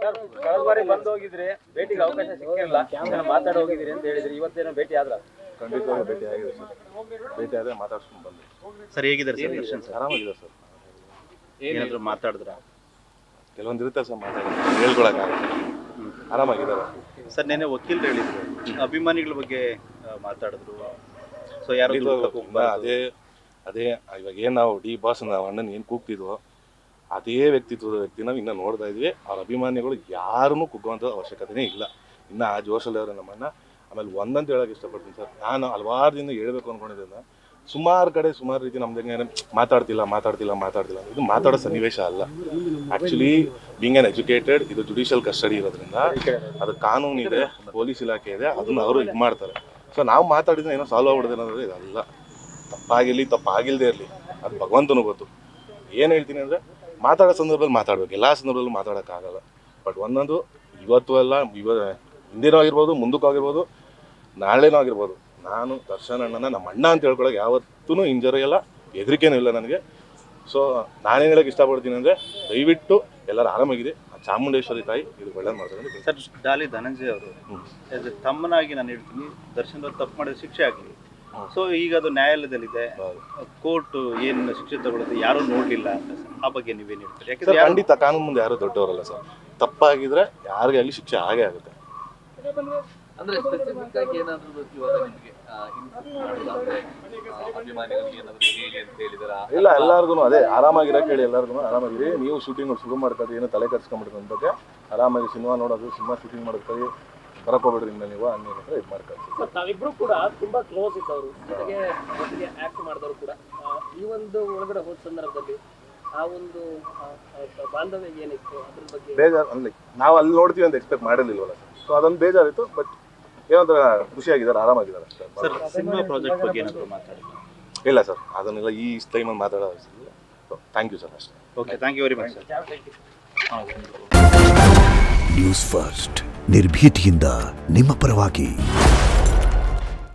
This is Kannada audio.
ಸರ್ ಕಳೆದ ಬಾರಿ ಬಂದು ಹೋಗಿದ್ರಿ, ಭೇಟಿಗೆ ಅವಕಾಶ ಸಿಕ್ಕಿರಲಿಲ್ಲ, ಮಾತಾಡಿ ಹೋಗಿದ್ದೀರಿ ಅಂತ ಹೇಳಿದ್ರಿ. ಇವತ್ತೇನೋ ಭೇಟಿ ಆದ್ರ? ಖಂಡಿತವಾಗಿ ಭೇಟಿ ಆಗಿದೆ ಸರ್. ಭೇಟಿ ಆದರೆ ಮಾತಾಡ್ಸ್ಕೊಂಡು ಬಂದೆ ಸರ್. ಹೇಗಿದ್ದಾರೆ ಸರ್ ದರ್ಶನ್ ಸರ್? ಆರಾಮಾಗಿದೆ ಸರ್. ಏನಾದರೂ ಮಾತಾಡಿದ್ರಾ? ಕೆಲವೊಂದು ಇರುತ್ತೆ ಸರ್, ಹೇಳ್ಕೊಳಕ್ಕಾಗಲ್ಲ. ಆರಾಮಾಗಿದ್ದಾರೆ ಸರ್. ನೆನ್ನೆ ವಕೀಲರು ಹೇಳಿದ್ರು ಅಭಿಮಾನಿಗಳ ಬಗ್ಗೆ ಮಾತಾಡಿದ್ರು. ಸೊ ಯಾರು ಅದೇ ಇವಾಗ ಏನು ನಾವು ಡಿ ಬಾಸ್ ನಾವು ಅಣ್ಣನ ಏನು ಕೂಗ್ತಿದ್ವೋ ಅದೇ ವ್ಯಕ್ತಿನ ಇನ್ನೂ ನೋಡ್ತಾ ಇದ್ವಿ. ಅವ್ರ ಅಭಿಮಾನಿಗಳು ಯಾರನ್ನೂ ಕುಗ್ಗುವಂಥ ಅವಶ್ಯಕತೆನೇ ಇಲ್ಲ. ಇನ್ನು ಆ ಜೋಶಲ್ಲಿ ಅವರೇ ನಮ್ಮನ್ನು. ಆಮೇಲೆ ಒಂದಂತ ಹೇಳೋಕೆ ಇಷ್ಟಪಡ್ತೀನಿ ಸರ್, ನಾನು ಹಲವಾರು ದಿನ ಹೇಳಬೇಕು ಅಂದ್ಕೊಂಡಿದ್ದೆ. ಸುಮಾರು ಕಡೆ ಸುಮಾರು ರೀತಿ ನಮ್ದು ಮಾತಾಡ್ತಿಲ್ಲ ಇದು ಮಾತಾಡೋ ಸನ್ನಿವೇಶ ಅಲ್ಲ. ಆ್ಯಕ್ಚುಲಿ ಬೀಂಗ್ ಆನ್ ಎಜುಕೇಟೆಡ್, ಇದು ಜುಡಿಷಿಯಲ್ ಕಸ್ಟಡಿ ಇರೋದ್ರಿಂದ ಅದು ಕಾನೂನು ಇದೆ, ಪೊಲೀಸ್ ಇಲಾಖೆ ಇದೆ, ಅದನ್ನು ಅವರು ಇದು ಮಾಡ್ತಾರೆ. ಸೊ ನಾವು ಮಾತಾಡಿದ್ರೆ ಏನೋ ಸಾಲ್ವ್ ಆಗ್ಬಿಡ್ದೆ ಅನ್ನೋದು ಇದಲ್ಲ. ತಪ್ಪಾಗಿಲ್ಲದೆ ಇರಲಿ, ಅದು ಭಗವಂತನೂ ಗೊತ್ತು. ಏನು ಹೇಳ್ತೀನಿ ಅಂದರೆ, ಮಾತಾಡೋ ಸಂದರ್ಭದಲ್ಲಿ ಮಾತಾಡ್ಬೇಕು, ಎಲ್ಲ ಸಂದರ್ಭದಲ್ಲೂ ಮಾತಾಡೋಕ್ಕಾಗಲ್ಲ. ಬಟ್ ಒಂದೊಂದು ಇವತ್ತು ಅಲ್ಲ, ಹಿಂದಿನೂ ಆಗಿರ್ಬೋದು, ಮುಂದಕ್ಕೂ ಆಗಿರ್ಬೋದು, ನಾಳೆನೂ ಆಗಿರ್ಬೋದು, ನಾನು ದರ್ಶನ್ ಅಣ್ಣನ ನಮ್ಮ ಅಣ್ಣ ಅಂತ ಹೇಳ್ಕೊಳಕ್ಕೆ ಯಾವತ್ತೂ ಇಂಜರಿ ಇಲ್ಲ, ಹೆದರಿಕೆನೂ ಇಲ್ಲ ನನಗೆ. ಸೊ ನಾನೇನು ಹೇಳೋಕ್ಕೆ ಇಷ್ಟಪಡ್ತೀನಿ ಅಂದರೆ, ದಯವಿಟ್ಟು ಎಲ್ಲರೂ ಆರಾಮಾಗಿದೆ. ಚಾಮುಂಡೇಶ್ವರಿ ತಾಯಿ ಇದು ಒಳ್ಳೇದು ಮಾಡ್ತಾರೆ. ಸರ್, ಡಾಲಿ ಧನಂಜಯ ಅವರು ತಮ್ಮನಾಗಿ ನಾನು ಹೇಳ್ತೀನಿ, ದರ್ಶನ್ ಅವರು ತಪ್ಪು ಮಾಡಿದ ಶಿಕ್ಷೆ ಆಗಲಿ. ಸೊ ಈಗ ಅದು ನ್ಯಾಯಾಲಯದಲ್ಲಿದೆ, ಕೋರ್ಟ್ ಏನು ಶಿಕ್ಷೆ ತಗೊಳ್ಳೋದು ಯಾರೂ ನೋಡಲಿಲ್ಲ ಅಂತ. ಆ ಬಗ್ಗೆ ನೀವೇನು ಹೇಳ್ತೀರಿ? ಯಾಕಂದ್ರೆ ಖಂಡಿತ ಕಾನೂನು ಮುಂದೆ ಯಾರೂ ದೊಡ್ಡವರಲ್ಲ ಸರ್. ತಪ್ಪಾಗಿದ್ರೆ ಯಾರಿಗೆ ಆಗಲಿ ಶಿಕ್ಷೆ ಆಗೇ ಆಗುತ್ತೆ. ಅಂದ್ರೆ ಸ್ಪೆಸಿಫಿಕ್ ಆಗಿ ಏನಾದರೂ ಇವಾಗ ನಿಮಗೆ ಅಭಿಮಾನಿಗಳಿಗೆ ಏನಾದರೂ ಹೇಳಿ ಅಂತ ಹೇಳಿದಾರ? ಇಲ್ಲ, ಎಲ್ಲರಿಗೂ ಅದೇ ಆರಾಮಾಗಿರೋಕೆ ಹೇಳಿ, ಎಲ್ಲರಿಗೂ ಆರಾಮಾಗಿರಿ. ನೀವು ಶೂಟಿಂಗ್ ಶುರು ಮಾಡ್ತಾರೆ, ಏನೋ ತಲೆ ಕೆಡಿಸ್ಕೊಂಡ್ಬಿಡ್ರಿ ಅಂತ ಬಗ್ಗೆ. ಆರಾಮಾಗಿ ಸಿನಿಮಾ ನೋಡೋದು, ಸಿನಿಮಾ ಶೂಟಿಂಗ್ ಮಾಡ್ತಾರೆ, ಬರಕ್ ಹೋಗ್ಬಿಡ್ರಿ ಇಂದ ನೀವು ಹಂಗೆ ಇದು ಮಾಡ್ತಾರೆ. ತಾವಿಬ್ರು ಕೂಡ ತುಂಬಾ ಕ್ಲೋಸ್ ಇದ್ದವರು, ಜೊತೆಗೆ ಆಕ್ಟ್ ಮಾಡಿದವರು ಕೂಡ. ಈ ಒಂದು ಒಳಗಡೆ ಹೋದ ಸಂದರ್ಭದಲ್ಲಿ ಆ ಒಂದು ಬಾಂಧವ್ಯ ಏನಿತ್ತು ಅದ್ರ ಬಗ್ಗೆ ಬೇಜಾರು ಅನ್ಲಿ. ನಾವು ಅಲ್ಲಿ ನೋಡ್ತೀವಿ ಅಂತ ಎಕ್ಸ್ಪೆಕ್ಟ್ ಮಾಡಿರ್ಲಿಲ್ವಲ್ಲ ಸರ್. ಸೊ ಅದೊಂದು ಬೇಜಾರಿತ್ತು. ಬಟ್ ಏನಂತ ಖುಷಿಯಾಗಿದ್ದಾರೆ, ಆರಾಮಾಗಿದ್ದಾರೆ ಅಷ್ಟೇ. ಸರ್, ಸಿನಿಮಾ ಪ್ರಾಜೆಕ್ಟ್ ಬಗ್ಗೆ ಏನಾದರೂ ಮಾತಾಡಿಲ್ಲ? ಇಲ್ಲ ಸರ್, ಅದನ್ನೆಲ್ಲ ಈ ಟೈಮಲ್ಲಿ ಮಾತಾಡೋದು. ಥ್ಯಾಂಕ್ ಯು ಸರ್ ಅಷ್ಟೇ. Okay, thank you very much sir. News First, ನಿರ್ಭೀತಿಯಿಂದ ನಿಮ್ಮ ಪರವಾಗಿ.